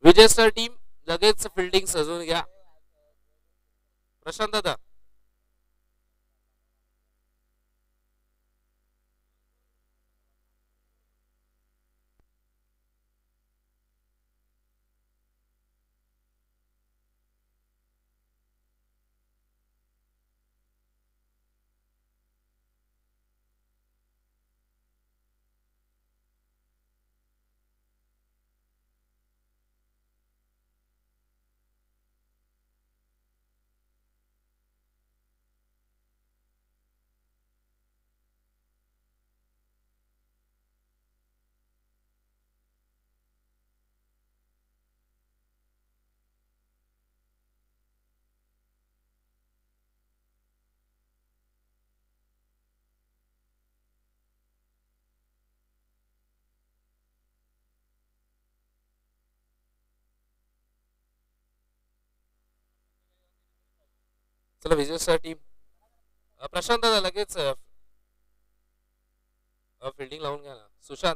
विजय star team लगेच fielding सजवून घ्या. प्रशांत दादा चला विजय स्टार टीम प्रशांत दादा लगेच फिल्डिंग लावून घ्या ना. सुशांत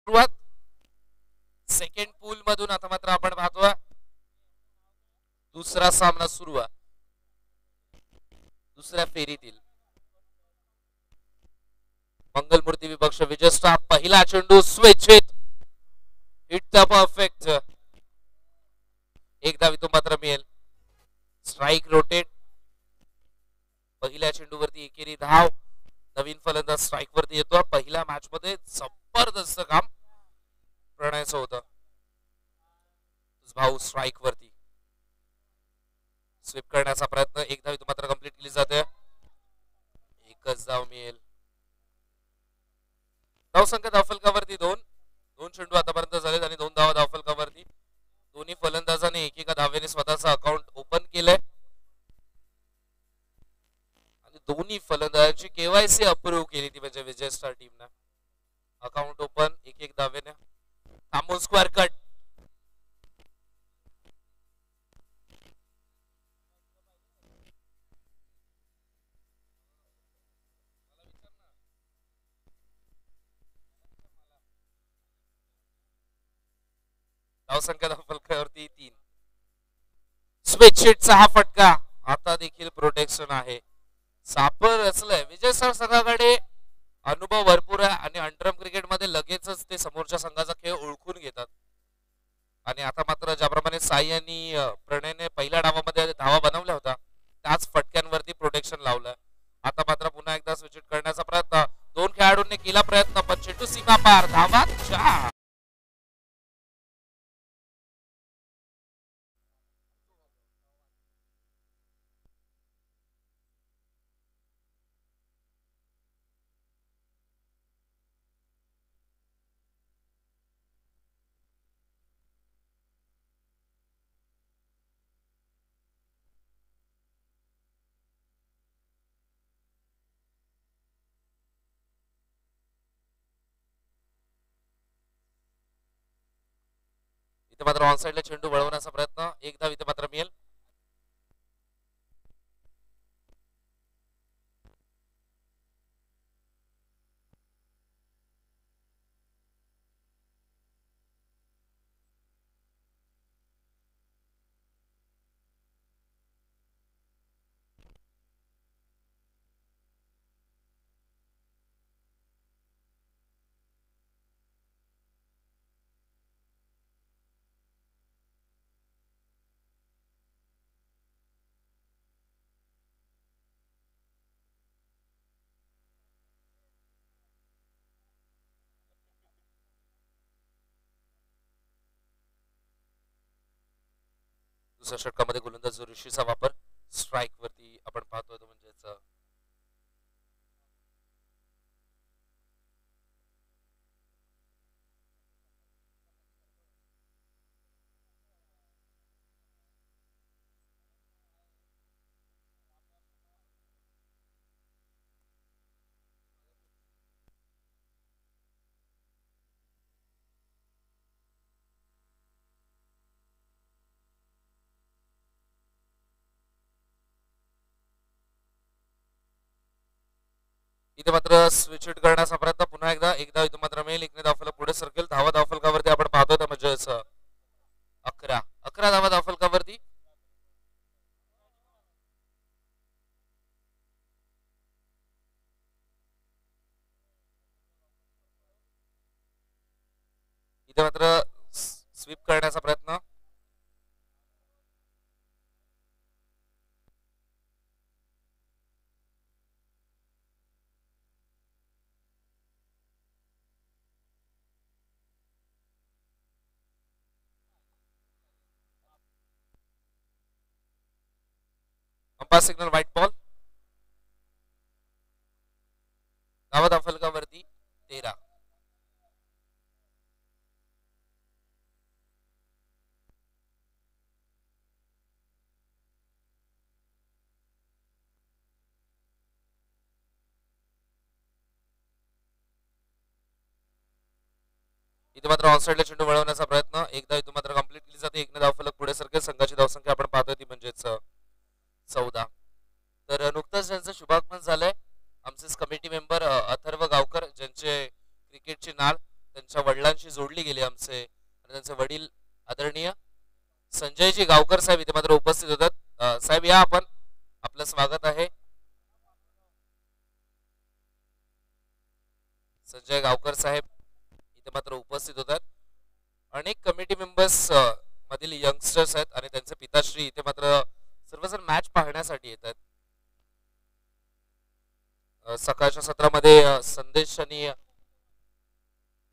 सुरुवात सेकंड पूल मधून आता मात्र आपण पाहतोय दुसरा सामना सुरू आहे. दुसऱ्या फेरीतील मंगलमूर्ती विपक्ष विजय स्टार पहिला चेंडू स्वेच्छित हिट द परफेक्ट. एक धाव इथून मात्र मिळेल. स्ट्राइक रोटेट पहिल्या चेंडूवरती एकेरी धाव. नवीन फलंदाज स्ट्राइक वरती येतो. पहिल्या मॅच मध्ये जबरदस्त काम प्रणयचं होतं. भाऊ स्ट्राइक वरती स्वीप करण्याचा प्रयत्न. एक धाव इथून मात्र कंप्लीट केली जाते. एकच धाव मिळेल. धावसंख्या धावफलकावरती दोन चेंडू आतापर्यंत झालेत आणि 2 धावा धावफलकावरती. दोन्ही फलंदाजांनी एकेका धावेने स्वतःचं अकाउंट ओपन केलंय आणि दोन्ही फलंदाजांची केवायसी अप्रूव्ह केली ती म्हणजे विजय स्टार टीमने. अकाउंट ओपन एक धावेने. थांबून स्क्वेअर कट धावसंख्या धावफलकावरती 3. स्विच हिटचा हा फटका आता देखील प्रोटेक्शन आहे. सापर रचलंय. विजय सर संघाकडे अनुभव भरपूर आहे आणि अंडरम क्रिकेट मध्ये लगेचच ते समोरच्या संघाचा खेळ ओळखून घेतात. आणि आता मात्र ज्याप्रमाणे साई आणि प्रणयने पहिल्या डावामध्ये धावा बनवल्या होत्या त्याच फटक्यांवरती प्रोटेक्शन लावलं. आता मात्र पुन्हा एकदा स्विच हिट करण्याचा प्रयत्न दोन खेळाडूंनी केला प्रयत्न पण चेंडू सीमा पार. धावा 4. इथे मात्र ऑन साइडला चेंडू वळवण्याचा प्रयत्न. एक धाव इथे मात्र मिळेल. दुसऱ्या षटकामध्ये गोलंदाज ऋषीचा वापर स्ट्राईक वरती आपण पाहतोय तो म्हणजेच इथे मात्र स्विच हिट करण्याचा प्रयत्न पुन्हा एकदा इथे मात्र मिळेल. इकडे धावफलक पुढे सरकेल. धावा धावफलकावरती आपण पाहतोय म्हणजे 11 धावा धावफलकावरती. इथे मात्र स्वीप करण्याचा प्रयत्न. Umpire signal wide ball. धावा धावफलकावरती 13. इथे मात्र ऑनसाइडला चेंडू वळवण्याचा प्रयत्न. एकदा इथे मात्र कंप्लीट केली जाते. एकने धावफलक पुढे सरकेल. संघाची धावसंख्या आपण पाहतोय ती म्हणजेच 14. तर नुकतंच ज्यांचं शुभागमन झालंय आमचेच कमिटी मेंबर अथर्व गावकर ज्यांचे क्रिकेटची नाळ त्यांच्या वडिलांशी जोडली गेली आमचे आणि त्यांचे वडील आदरणीय संजयजी गावकर साहेब इथे मात्र उपस्थित होतात. साहेब या आपण आपलं स्वागत आहे. संजय गावकर साहेब इथे मात्र उपस्थित होतात. अनेक कमिटी मेंबर्स मधील यंगस्टर्स आहेत आणि त्यांचे पिताश्री इथे मात्र सर्वजण मॅच पाहण्यासाठी येतात. सकाळच्या सत्रामध्ये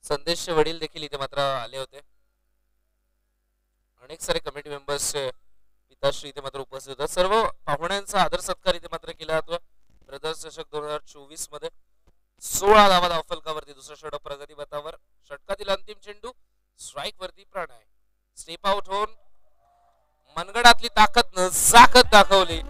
संदेशचे वडील देखील इथे मात्र आले होते. अनेक सारे कमिटी मेंबर्स पिताश्री इथे मात्र उपस्थित होतात. सर्व पाहुण्यांचा आदर सत्कार इथे मात्र केला जातो. ब्रदर्स चषक 2024 मध्ये 16 धावा धावफलकावरती. दुसरा षटक प्रगती पथावर. षटकातील अंतिम चेंडू स्ट्राईक वरती. प्रणय स्टेप आउट होऊन मनगडातली ताकद नजाकत दाखवली.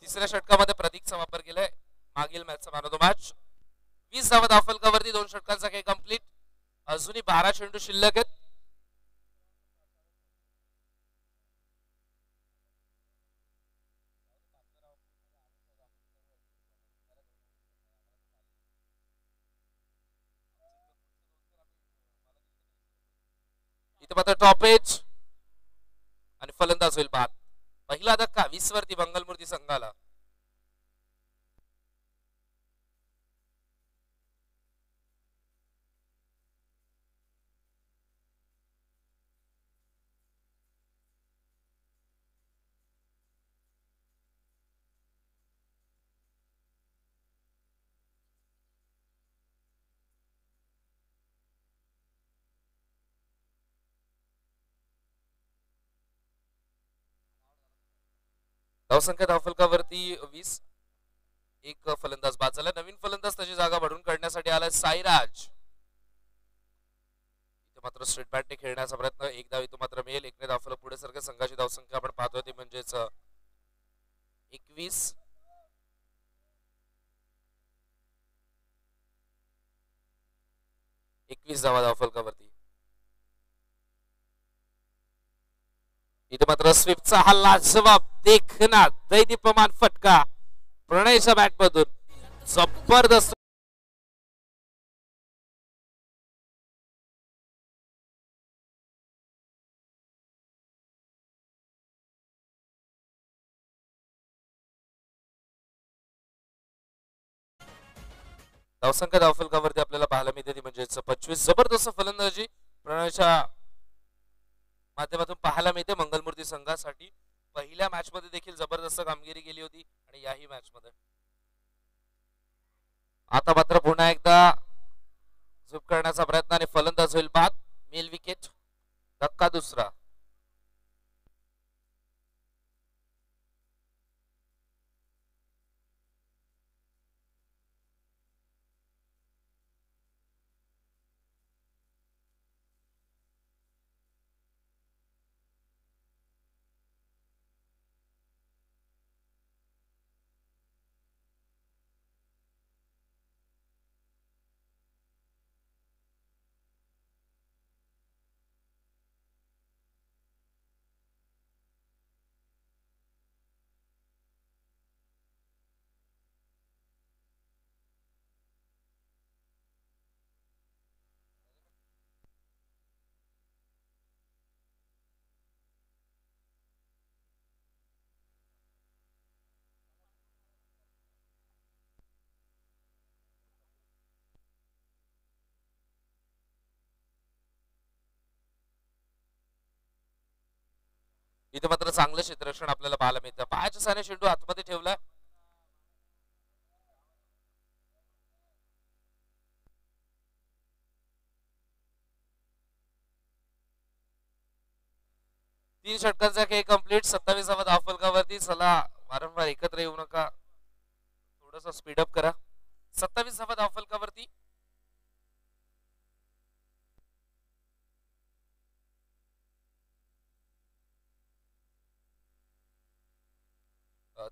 तिसऱ्या षटकामध्ये प्रतीकचा वापर केलाय मागील मॅचचा मॅन ऑफ द मॅच. 20 धावा धावफलकावरती 2 षटकांचा खेळ कंप्लीट. अजूनही 12 चेंडू शिल्लक आहेत. इथे मात्र टॉप एज आणि फलंदाज होईल बाद. पहिला धक्का 20 वरती मंगलमूर्ती संघाला. धावसंख्या धावफलकावरती 20. एक फलंदाज बाद झाला. नवीन फलंदाज त्याची जागा भरून काढण्यासाठी आलाय साईराज. इथे मात्र स्ट्रेट बॅटने खेळण्याचा प्रयत्न. एक धाव इथे मात्र मिळेल. एकने धावफलक पुढे सरके. संघाची धावसंख्या आपण पाहतोय ती म्हणजेच 21. धावा धावफलकावरती. इथे मात्र स्वीपचा हल्ला जबाब देखना दैदीप्यमान फटका प्रणयच्या बॅट मधून जबरदस्त. धावसंख्या धावफलकावरती आपल्याला पाहायला मिळते ती म्हणजेच 25. जबरदस्त फलंदाजी प्रणयच्या माध्यमातून पाहायला मिळते मंगलमूर्ती संघासाठी. पहिल्या मॅच मध्ये देखील जबरदस्त कामगिरी केली होती आणि याही मॅच मध्ये. आता मात्र पुन्हा एकदा झुप करण्याचा प्रयत्न आणि फलंदाज होईल बाद. मेल विकेट. धक्का दुसरा. इथे मात्र चांगलं क्षेत्ररक्षण आपल्याला पाहायला मिळतं. पायाच्या साने चेंडू आतमध्ये ठेवला. तीन षटकांचा खेळ कंप्लीट. 27 धावा धावफलकावरती. चला वारंवार एकत्र येऊ नका, थोडस स्पीडअप करा. 27 धावा धावफलकावरती.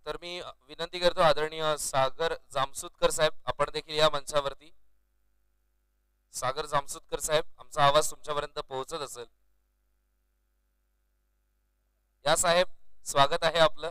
तर मी विनंती करतो आदरणीय सागर जामसुदकर साहेब, आपण देखील या मंचावरती. सागर जामसुदकर साहेब, आमचा आवाज तुमच्यापर्यंत पोहोचत असेल. या साहेब, स्वागत आहे आपलं.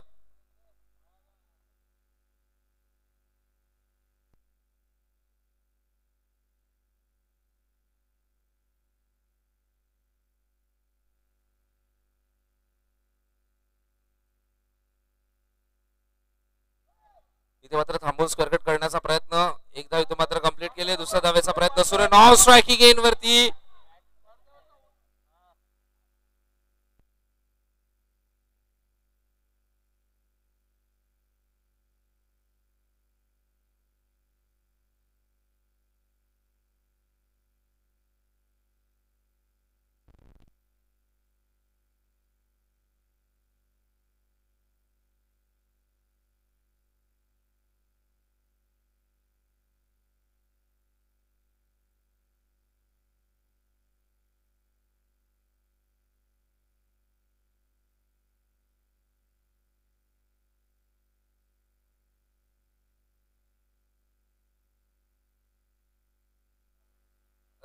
इथे मात्र थांबून स्क्वेअर कट करण्याचा प्रयत्न. एक धाव इथे मात्र कंप्लीट केले. दुसऱ्या धावेचा प्रयत्न सुरू. नॉन स्ट्रायकिंग एन वरती.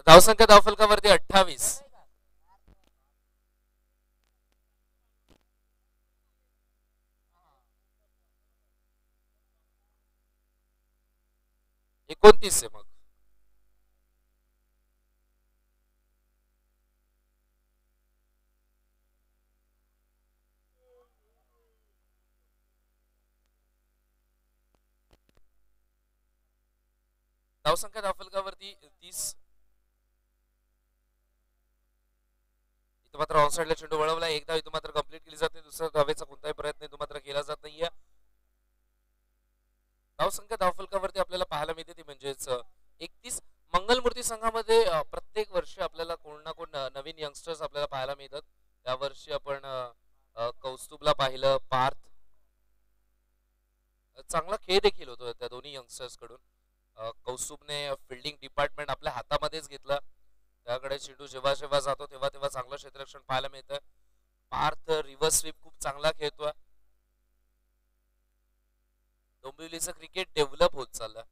धावसंख्या धावफलकावरती 28. एकोणतीस आहे मग. धावसंख्या धावफलकावरती 30. इथं मात्र ऑनसाइडला चेंडू वळवला. एक धाव इथं मात्र कंप्लीट केली जाते. दुसऱ्या धावेचा कोणताही प्रयत्न इथं मात्र केला जात नाहीये. धावसंख्या धावफलकावरती आपल्याला पाहायला मिळते ती म्हणजेच 31. मंगलमूर्ती संघामध्ये प्रत्येक वर्षी आपल्याला कोण ना कोण नवीन यंगस्टर्स आपल्याला पाहायला मिळतात. या वर्षी आपण कौस्तुभला पाहिलं. पार्थ चांगला खेळ देखील होतो त्या दोन्ही यंगस्टर्स कडून. कौस्तुभने फिल्डिंग डिपार्टमेंट आपल्या हातामध्येच घेतलं. त्याकडे चेंडू जेव्हा जेव्हा जातो तेव्हा तेव्हा चांगलं क्षेत्ररक्षण पाहायला मिळतं. पार्थ रिव्हर्स स्वीप खूप चांगला खेळतोय. डोंबिवलीचं क्रिकेट डेव्हलप होत चाललं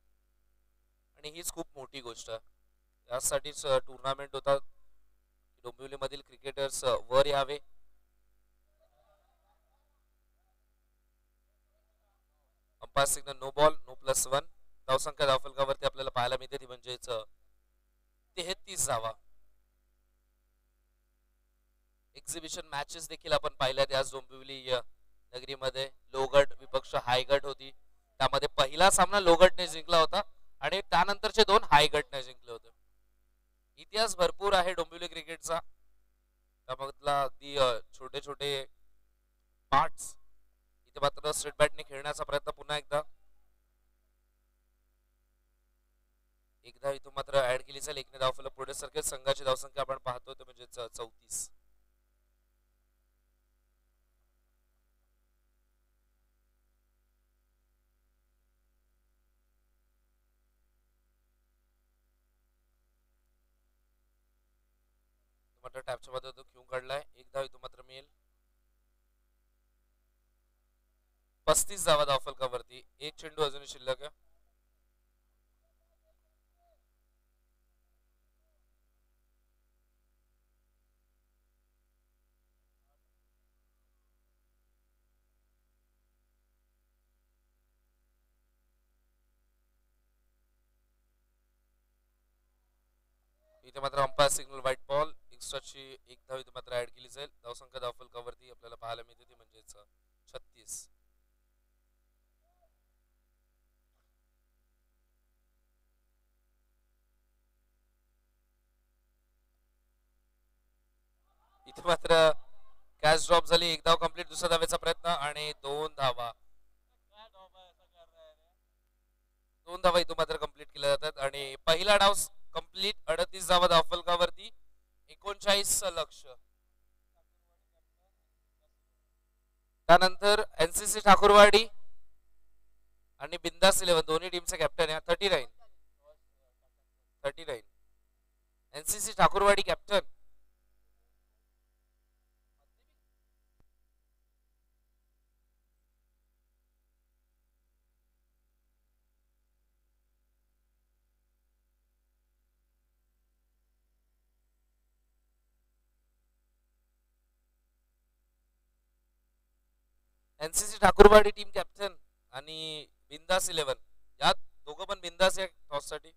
आणि हीच खूप मोठी गोष्ट आहे. यासाठीच टुर्नामेंट होता. डोंबिवली मधील क्रिकेटर्स वर यावे. Umpire signal no ball no +1. धावसंख्या धावफलकावरती आपल्याला पाहायला मिळते ती म्हणजेच 33 धावा. एक्झिबिशन मॅचेस देखील आपण पाहिल्यात याच डोंबिवली नगरीमध्ये. लोगट विपक्ष हायगट होती. त्यामध्ये पहिला सामना लोगटने जिंकला होता आणि त्यानंतरचे 2 हायगटने जिंकले होते. इतिहास भरपूर आहे डोंबिवली क्रिकेटचा. त्यामधला अगदी छोटे छोटे पार्ट्स इथे मात्र स्ट्रेट बॅटने खेळण्याचा प्रयत्न पुन्हा एकदा इथून मात्र ऍड केली जाईल. एकने धावफलक पुढे सरकेल. संघाची धावसंख्या आपण पाहतो ते म्हणजे 34. मात्र टॅपच्या मध्ये तो घेऊन काढलाय. एक धाव इथून मात्र मिळेल. 35 धावा धावफलकावरती. एक चेंडू अजूनही शिल्लक आहे. इथे मात्र अंपायर सिग्नल व्हाईट बॉल. एक्स्ट्राची एक धाव इथे मात्र ऍड केली जाईल. धावसंख्या धावफलकावरती आपल्याला पाहायला मिळते ती म्हणजेच 36. इथे मात्र कॅच ड्रॉप झाली. एक धाव कंप्लीट. दुसऱ्या धावेचा प्रयत्न आणि 2 धावा. 2 धावा इथून मात्र कंप्लीट केल्या जातात आणि पहिला डाव कंप्लीट. 38 धावा धावफलकावरती. 39 लक्ष. त्यानंतर एनसीसी ठाकूरवाडी आणि बिंदास 11 दोन्ही टीमचे कॅप्टन आहे. 39 NCC Thakurwadi captain. NCC Thakurwadi team captain आणि बिंदास 11 यात दोघं पण बिंदास आहे टॉस साठी.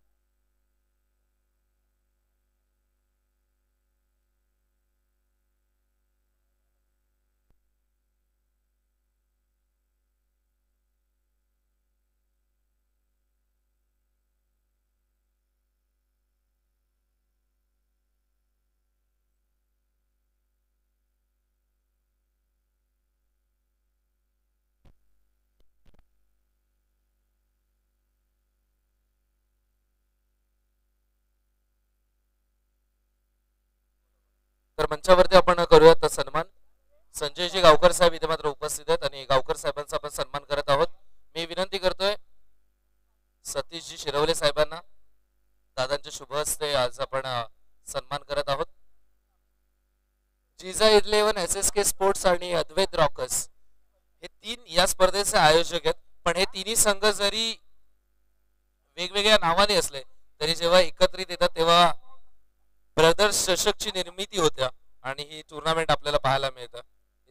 तर मंचावरती आपण करूयात सन्मान. संजयजी गावकर साहेब इथे मात्र उपस्थित आहेत आणि गावकर साहेबांचा आपण सन्मान करत आहोत. मी विनंती करतोय सतीशजी शिरवले साहेबांना. दादांच्या शुभ हस्ते आज आपण सन्मान करत आहोत. जिजा 11 SSK स्पोर्ट्स आणि अद्वैत रॉकर्स हे 3 या स्पर्धेचे आयोजक आहेत. पण हे तिन्ही संघ जरी वेगवेगळ्या नावाने असले तरी जेव्हा एकत्रित येतात तेव्हा ब्रदर्स चषकची निर्मिती होत्या आणि ही टुर्नामेंट आपल्याला पाहायला मिळतं.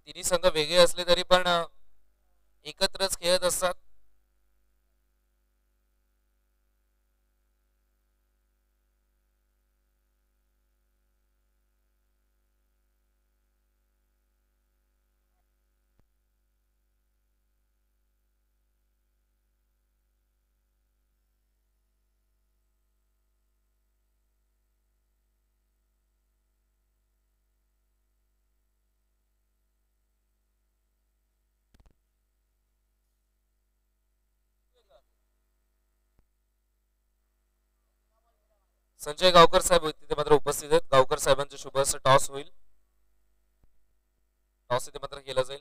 तिन्ही संघ वेगळे असले तरी पण एकत्रच खेळत असतात. संजय गावकर साहेब तिथे मात्र उपस्थित आहेत. गावकर साहेबांचे शुभ असं टॉस होईल. टॉस इथे मात्र केला जाईल.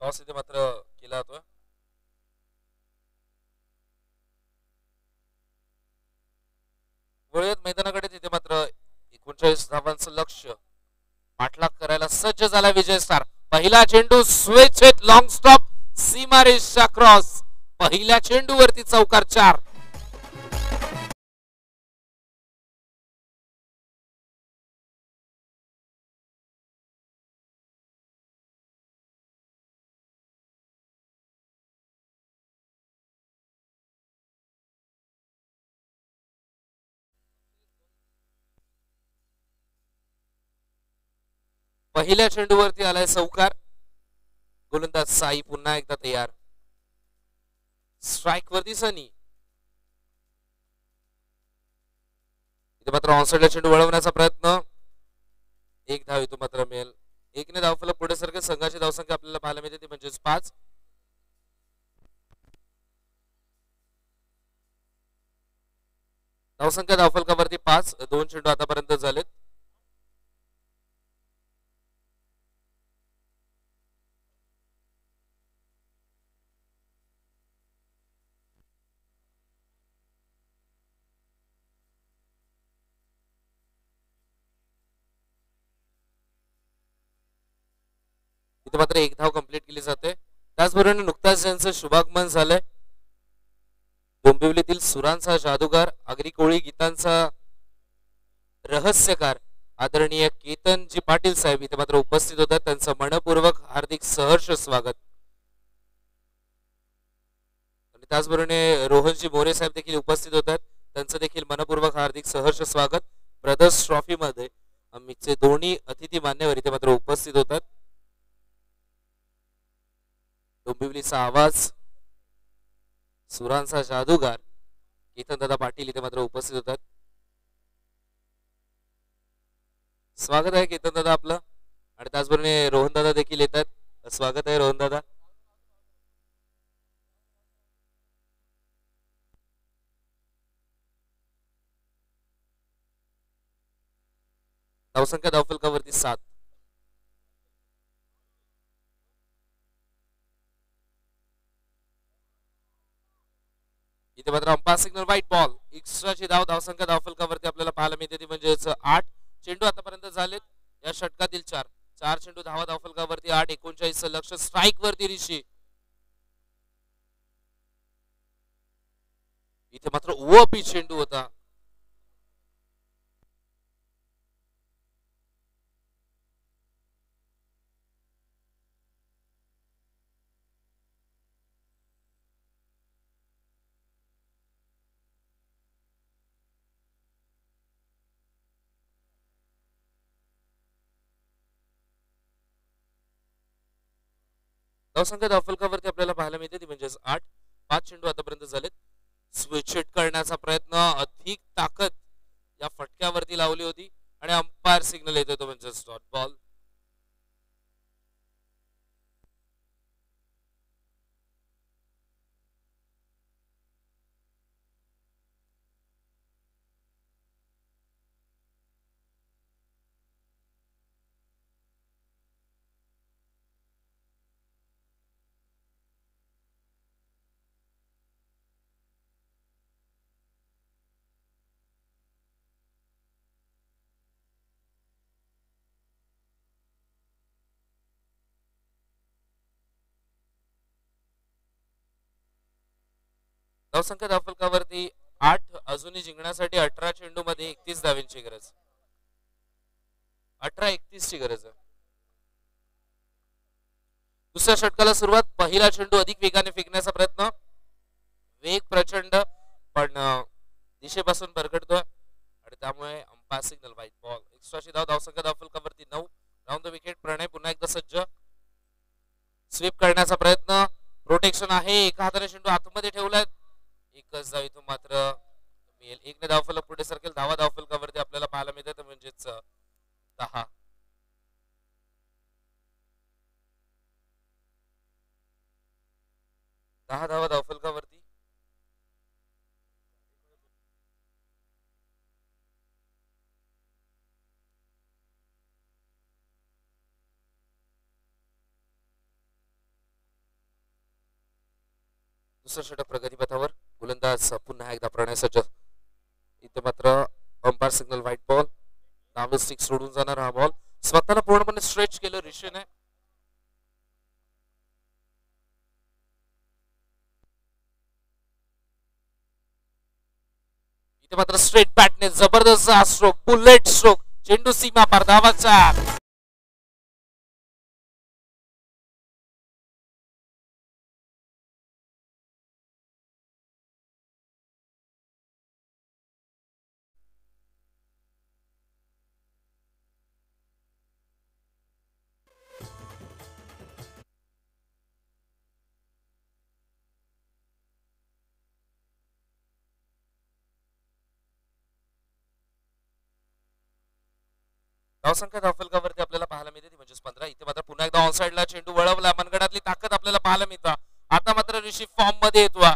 टॉस इथे मात्र केला जातोय. वळूयात मैदानाकडे. तिथे मात्र 39 धावांचं लक्ष्य पाठलाग करायला सज्ज झाला विजय स्टार. पहिला चेंडू स्विच हिट लॉंग स्टॉप सीमारेषच्या क्रॉस. पहिल्या चेंडूवरती चौकार 4. पहिल्या चेंडूवरती आलाय चौकार. गोलंदाज साई पुन्हा एकदा तयार. स्ट्राइक वरती सनी. इथे मात्र ऑनसाइडला चेंडू वळवण्याचा प्रयत्न. एक धाव इथून मात्र मिळेल. एकने धावफलक पुढे सरके. संघाची धावसंख्या आपल्याला पाहायला मिळते ती म्हणजेच 5. धावसंख्या धावफलकावरती 5. 2 चेंडू आतापर्यंत झालेत. इथे मात्र एक धाव कंप्लीट केली जाते. त्याचबरोबर नुकताच ज्यांचं शुभागमन झालंय डोंबिवलीतील सुरांचा जादूगार आगरी कोळी गीतांचा रहस्यकार आदरणीय केतनजी पाटील साहेब इथे मात्र उपस्थित होतात. त्यांचं मनपूर्वक हार्दिक सहर्ष स्वागत. आणि त्याचबरोबर रोहनजी मोरे साहेब देखील उपस्थित होतात. त्यांचं देखील मनपूर्वक हार्दिक सहर्ष स्वागत. ब्रदर्स ट्रॉफी मध्ये आमचे दोन्ही अतिथी मान्यवर इथे मात्र उपस्थित होतात. डोंबिवलीचा आवाज सुरांचा जादूगार केतन दादा पाटील इथे मात्र उपस्थित होतात. स्वागत आहे केतन दादा आपलं. आणि त्याचबरोबर रोहन दादा देखील येतात. स्वागत आहे रोहन दादा. धावसंख्या धावफलकावरती 7. इथे मात्र अंपायर सिग्नल व्हाईट बॉल. एक्स्ट्राची धाव धावसंख्या धावफलकावरती आपल्याला पाहायला मिळते ती म्हणजेच 8. चेंडू आतापर्यंत झालेत या षटकातील 4. 4 चेंडू धावा धावफलकावरती 8. 39 लक्ष स्ट्राइक वरती ऋषी. इथे मात्र ओपी चेंडू होता. धावसंख्या धावफलकावरती आपल्याला पाहायला मिळते ती म्हणजेच 8. 5 चेंडू आतापर्यंत झालेत. स्विच हिट करण्याचा प्रयत्न. अधिक ताकद या फटक्यावरती लावली होती आणि अंपायर सिग्नल येतो तो म्हणजेच डॉट बॉल. धावसंख्या धावफलकावरती 8 अजूनही जिंकण्यासाठी 18 चेंडू मध्ये 31 धावांची गरज. 18-31 ची गरज आहे. दुसऱ्या षटकाला सुरुवात. पहिला चेंडू अधिक वेगाने फेकण्याचा प्रयत्न. वेग प्रचंड पण दिशेपासून भरकटतोय आणि त्यामुळे अंपायर सिग्नल व्हाईट बॉल. एक्स्ट्राची धाव. धावसंख्या धावफलकावरती 9. Round the wicket. प्रणय पुन्हा एकदा सज्ज. स्वीप करण्याचा प्रयत्न. प्रोटेक्शन आहे. एका हाताने चेंडू आतमध्ये ठेवलाय. एकच धाव इथून मात्र मिळेल. एकने धावफलक पुढे सरकेल. धावा धावफलकावरती आपल्याला पाहायला मिळतात म्हणजेच 10. 10 धावा धावफलकावरती. दुसरं षटक प्रगतीपथावर. गोलंदाज पुन्हा एकदा प्रणय सज्ज. इथे मात्र अंपायर सिग्नल व्हाईट बॉल. डावे स्टिक सोडून जाणार हा बॉल. स्वतःला पूर्णपणे स्ट्रेच केलं ऋषीने. इथे मात्र स्ट्रेट बॅटने जबरदस्त हा स्ट्रोक. Bullet stroke. चेंडू सीमा पार. धावाचा धावसंख्या धावफलकावरती आपल्याला पाहायला मिळते ती म्हणजे 15. इथे मात्र पुन्हा एकदा ऑन साइडला चेंडू वळवला. मनगडातली ताकद आपल्याला पाहायला मिळते. आता मात्र ऋषी फॉर्म मध्ये येतो.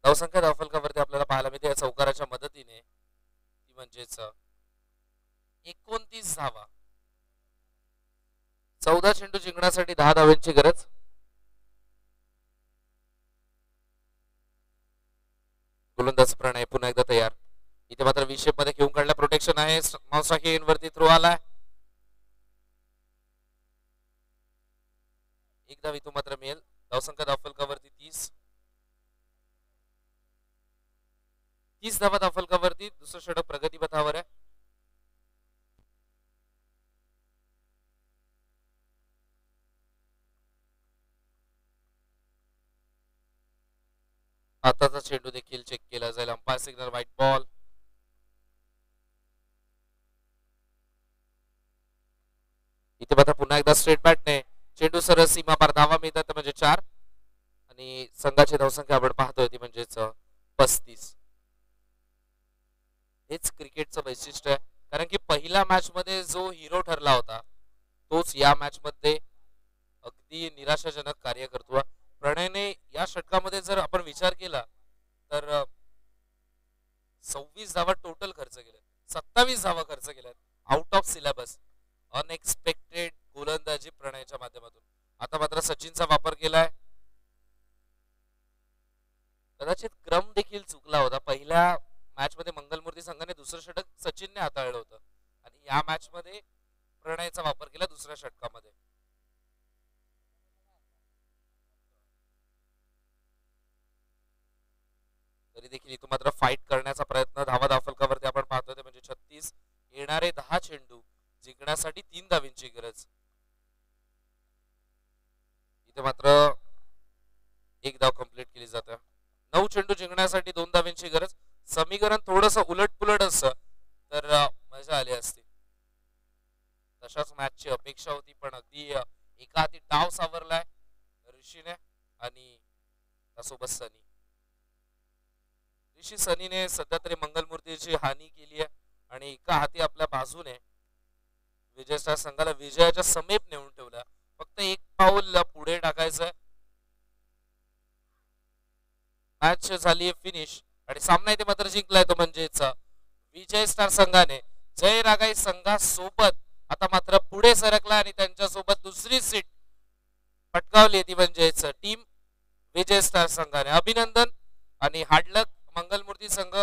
धावसंख्या धावफलकावरती आपल्याला पाहायला मिळते या चौकाराच्या मदतीने ती म्हणजेच 29 धावा. 14 चेंडू जिंकण्यासाठी 10 धावांची गरज. गोलंदाज प्रणय पुन्हा एकदा तयार. इथे मात्र विशेप मध्ये घेऊन काढला. प्रोटेक्शन आहे. माउसाकी वरती थ्रो आला. एक धाव इथून मात्र मिळेल. धावसंख्या धावफलकावरती 30. 30 धावा धावफलकावरती. दुसरं षटक प्रगतीपथावर आहे. आताचा चेंडू देखील चेक केला जाईल. Umpire signal wide ball. इथे मात्र पुन्हा एकदा स्ट्रेट बॅटने चेंडू सरळ सीमा पार. धावा मिळतात म्हणजे 4 आणि संघाची धावसंख्या आपण पाहतोय ती म्हणजेच 35. हेच क्रिकेटचं वैशिष्ट्य आहे. कारण की पहिल्या मॅच मध्ये जो हिरो ठरला होता तोच या मॅच मध्ये अगदी निराशाजनक कार्य करतो. प्रणयने या षटकामध्ये जर आपण विचार केला तर 26 धावा टोटल खर्च केले. 27 धावा खर्च केल्यात आउट ऑफ सिलेबस. अनएक्सपेक्टेड गोलंदाजी प्रणयच्या माध्यमातून. आता मात्र सचिनचा वापर केलाय. कदाचित क्रम देखील चुकला होता. पहिल्या मॅच मध्ये मंगलमूर्ती संघाने दुसरं षटक सचिनने हाताळलं होतं आणि या मॅच मध्ये प्रणयचा वापर केला दुसऱ्या षटकामध्ये. तरी देखील इथून मात्र फाईट करण्याचा प्रयत्न धावा धावफलकावरती आपण पाहतोय ते म्हणजे 36. येणारे 10 चेंडू जिंकण्यासाठी 3 धावींची गरज. इथे मात्र 1 धाव कंप्लीट केली जाते. 9 चेंडू जिंकण्यासाठी 2 धावींची गरज. समीकरण थोडस उलट पुलट असतं तर मजा आली असती. तशाच मॅचची अपेक्षा होती पण अगदी एका हाती डाव सावरलाय ऋषीने आणि त्यासोबत सनी. ऋषी सनीने सध्या तरी मंगलमूर्तीची हानी केली आहे आणि एका हाती आपल्या बाजूने विजय स्टार संघाला विजयाच्या समीप नेऊन ठेवला. फक्त एक पाऊल पुढे टाकायचंय. मॅच झाली फिनिश आणि सामना इथे मात्र जिंकलाय तो म्हणजेच विजय स्टार संघाने. जय रागाई संघासोबत आता मात्र पुढे सरकला आणि त्यांच्यासोबत दुसरी सीट पटकावली ती म्हणजेच टीम विजय स्टार संघाने. अभिनंदन आणि हार्डलक मंगलमूर्ती संघ.